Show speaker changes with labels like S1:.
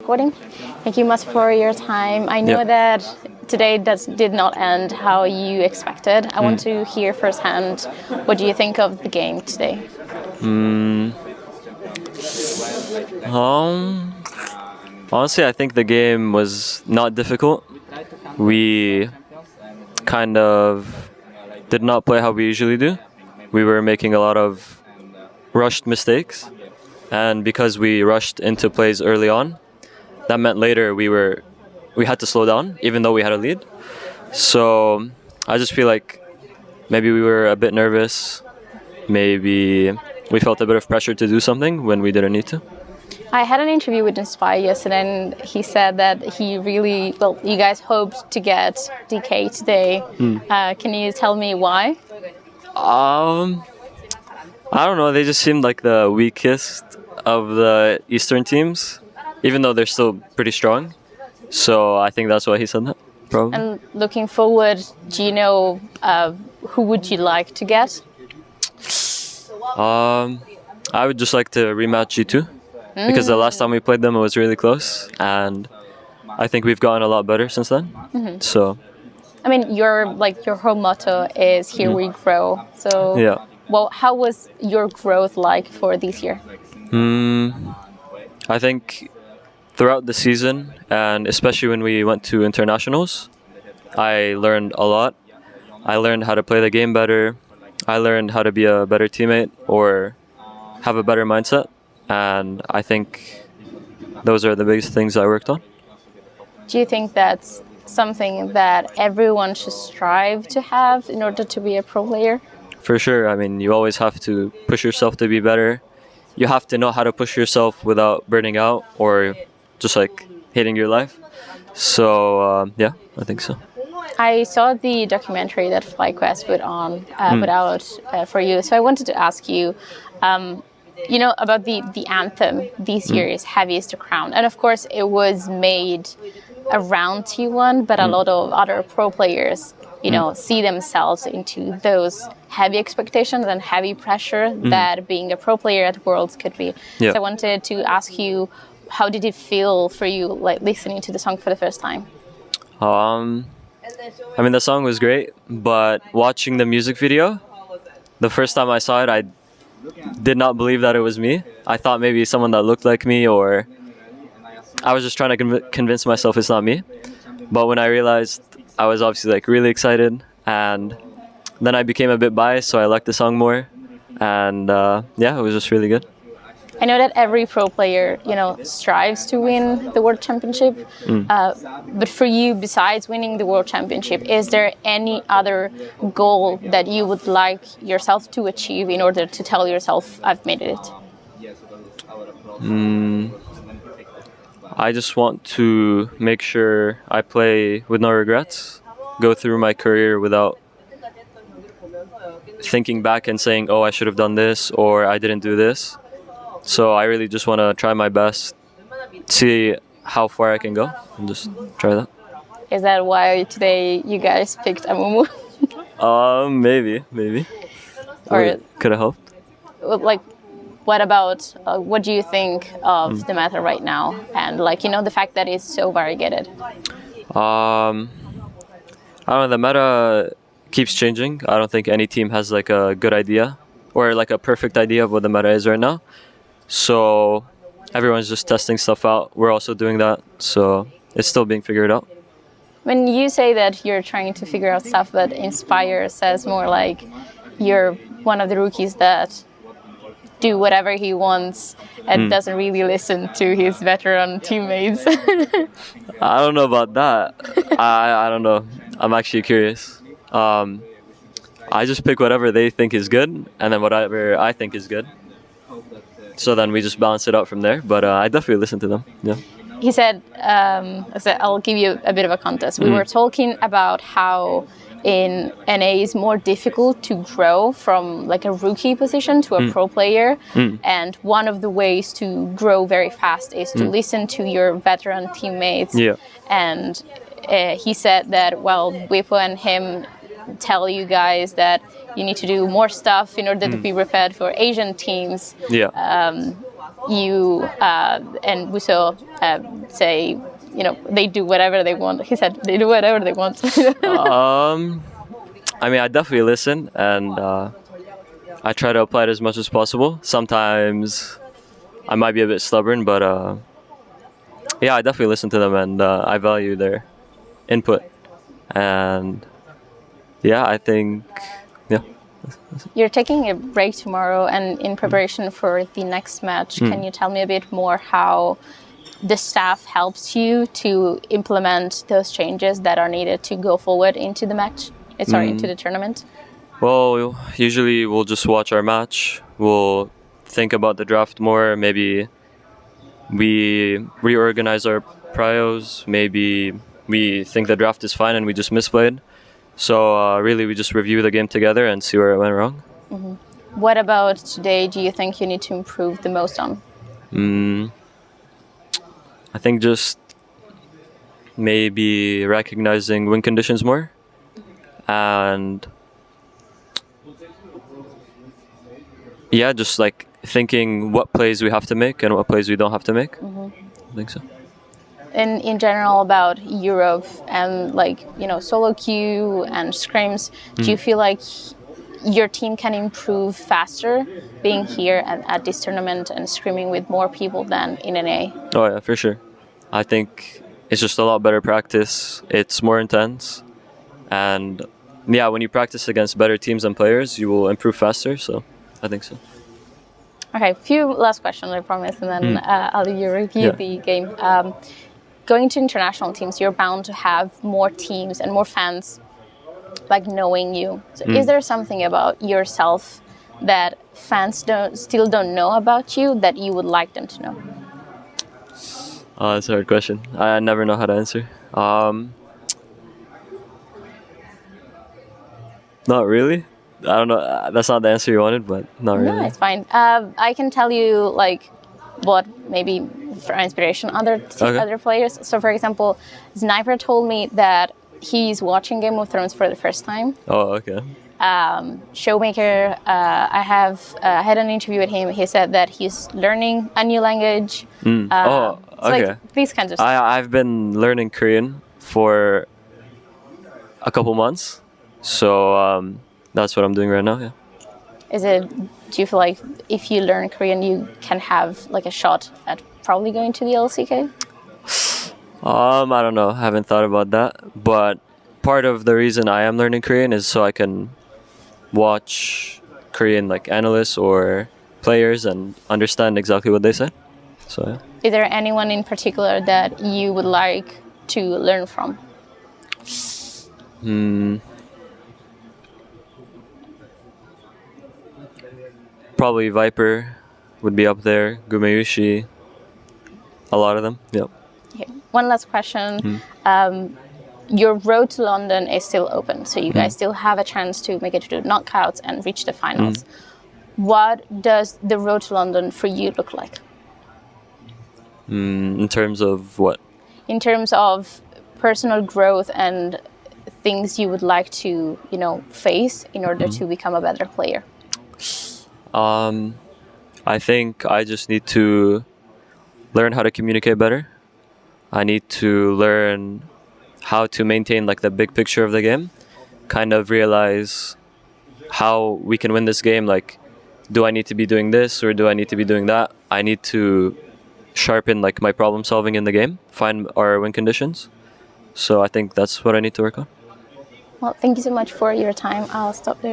S1: recording. Thank you much for your time. I know that today did not end how you expected. I want to hear firsthand, what do you think of the game today?
S2: Honestly, I think the game was not difficult. We kind of did not play how we usually do. We were making a lot of rushed mistakes, and because we rushed into plays early on, that meant later we had to slow down, even though we had a lead. So I just feel like maybe we were a bit nervous. Maybe we felt a bit of pressure to do something when we didn't need to.
S1: I had an interview with Inspire yesterday, and he said that you guys hoped to get DK today. Can you tell me why?
S2: I don't know, they just seemed like the weakest of the Eastern teams, even though they're still pretty strong. So I think that's why he said that, probably.
S1: And looking forward, do you know who would you like to get?
S2: I would just like to rematch G2, because the last time we played them it was really close, and I think we've gotten a lot better since then. So
S1: I mean, your whole motto is "Here we grow." So
S2: yeah.
S1: Well, how was your growth like for this year?
S2: I think throughout the season, and especially when we went to internationals, I learned a lot. I learned how to play the game better. I learned how to be a better teammate or have a better mindset. And I think those are the biggest things I worked on.
S1: Do you think that's something that everyone should strive to have in order to be a pro player?
S2: For sure. I mean, you always have to push yourself to be better. You have to know how to push yourself without burning out or just like hating your life. So yeah, I think so.
S1: I saw the documentary that FlyQuest put out for you. So I wanted to ask you, about the Anthem this year is Heavy is the Crown. And of course it was made around T1, but a lot of other pro players, see themselves into those heavy expectations and heavy pressure that being a pro player at Worlds could be.
S2: Yeah.
S1: So I wanted to ask you, how did it feel for you, like listening to the song for the first time?
S2: I mean, the song was great, but watching the music video, the first time I saw it, I did not believe that it was me. I thought maybe someone that looked like me, or I was just trying to convince myself it's not me. But when I realized, I was obviously like really excited, and then I became a bit biased, so I liked the song more. And yeah, it was just really good.
S1: I know that every pro player, strives to win the World Championship. But for you, besides winning the World Championship, is there any other goal that you would like yourself to achieve in order to tell yourself, I've made it?
S2: I just want to make sure I play with no regrets, go through my career without thinking back and saying, oh, I should have done this, or I didn't do this. So I really just want to try my best, see how far I can go, and just try that.
S1: Is that why today you guys picked Amumu?
S2: Maybe.
S1: Or
S2: could have helped.
S1: Like, what about, what do you think of the meta right now? And the fact that it's so variegated?
S2: I don't know, the meta keeps changing. I don't think any team has like a good idea or like a perfect idea of what the meta is right now. So everyone's just testing stuff out. We're also doing that, so it's still being figured out.
S1: When you say that you're trying to figure out stuff, but Inspire says more like you're one of the rookies that do whatever he wants and doesn't really listen to his veteran teammates.
S2: I don't know about that. I don't know. I'm actually curious. I just pick whatever they think is good, and then whatever I think is good. So then we just balance it out from there. But I definitely listen to them. Yeah.
S1: He said, I'll give you a bit of a context. We were talking about how in NA it's more difficult to grow from like a rookie position to a pro player. And one of the ways to grow very fast is to listen to your veteran teammates. Yeah. And he said that, well, Wipo and him tell you guys that you need to do more stuff in order to be prepared for Asian teams. Yeah. you and Musso say, they do whatever they want. He said they do whatever they want.
S2: I mean, I definitely listen, and I try to apply it as much as possible. Sometimes I might be a bit stubborn, but yeah, I definitely listen to them, and I value their input. And yeah, I think, yeah.
S1: You're taking a break tomorrow, and in preparation for the next match, can you tell me a bit more how the staff helps you to implement those changes that are needed to go forward into the match? Into the tournament?
S2: Well, usually we'll just watch our match. We'll think about the draft more. Maybe we reorganize our prios. Maybe we think the draft is fine and we just misplayed. So really, we just review the game together and see where it went wrong.
S1: Mm-hmm. What about today do you think you need to improve the most on?
S2: I think just maybe recognizing win conditions more. And yeah, just like thinking what plays we have to make and what plays we don't have to make. I think so.
S1: And in general about Europe and solo queue and scrims, do you feel like your team can improve faster being here at this tournament and scrimming with more people than in NA?
S2: Oh yeah, for sure. I think it's just a lot better practice. It's more intense. And yeah, when you practice against better teams and players, you will improve faster. So I think so.
S1: Okay, few last questions, I promise, and then I'll let you review the game. Going to international teams, you're bound to have more teams and more fans knowing you. So is there something about yourself that fans still don't know about you that you would like them to know?
S2: That's a hard question. I never know how to answer. Not really. I don't know. That's not the answer you wanted, but not really.
S1: No, it's fine. I can tell you what maybe for inspiration other players. So for example, Sniper told me that he's watching Game of Thrones for the first time.
S2: Oh, okay.
S1: Showmaker, I had an interview with him. He said that he's learning a new language.
S2: Okay.
S1: These kinds of stuff.
S2: I've been learning Korean for a couple months, so that's what I'm doing right now. Yeah.
S1: Do you feel like if you learn Korean, you can have a shot at probably going to the LCK?
S2: I don't know. I haven't thought about that, but part of the reason I am learning Korean is so I can watch Korean analysts or players and understand exactly what they say. So yeah.
S1: Is there anyone in particular that you would like to learn from?
S2: Probably Viper would be up there. Gumeyushi. A lot of them. Yep.
S1: Okay. One last question. Your road to London is still open, so you guys still have a chance to make it to the knockouts and reach the finals. What does the road to London for you look like?
S2: In terms of what?
S1: In terms of personal growth and things you would like to, face in order to become a better player.
S2: I think I just need to learn how to communicate better. I need to learn how to maintain the big picture of the game, kind of realize how we can win this game. Do I need to be doing this or do I need to be doing that? I need to sharpen my problem solving in the game, find our win conditions. So I think that's what I need to work on.
S1: Well, thank you so much for your time. I'll stop there.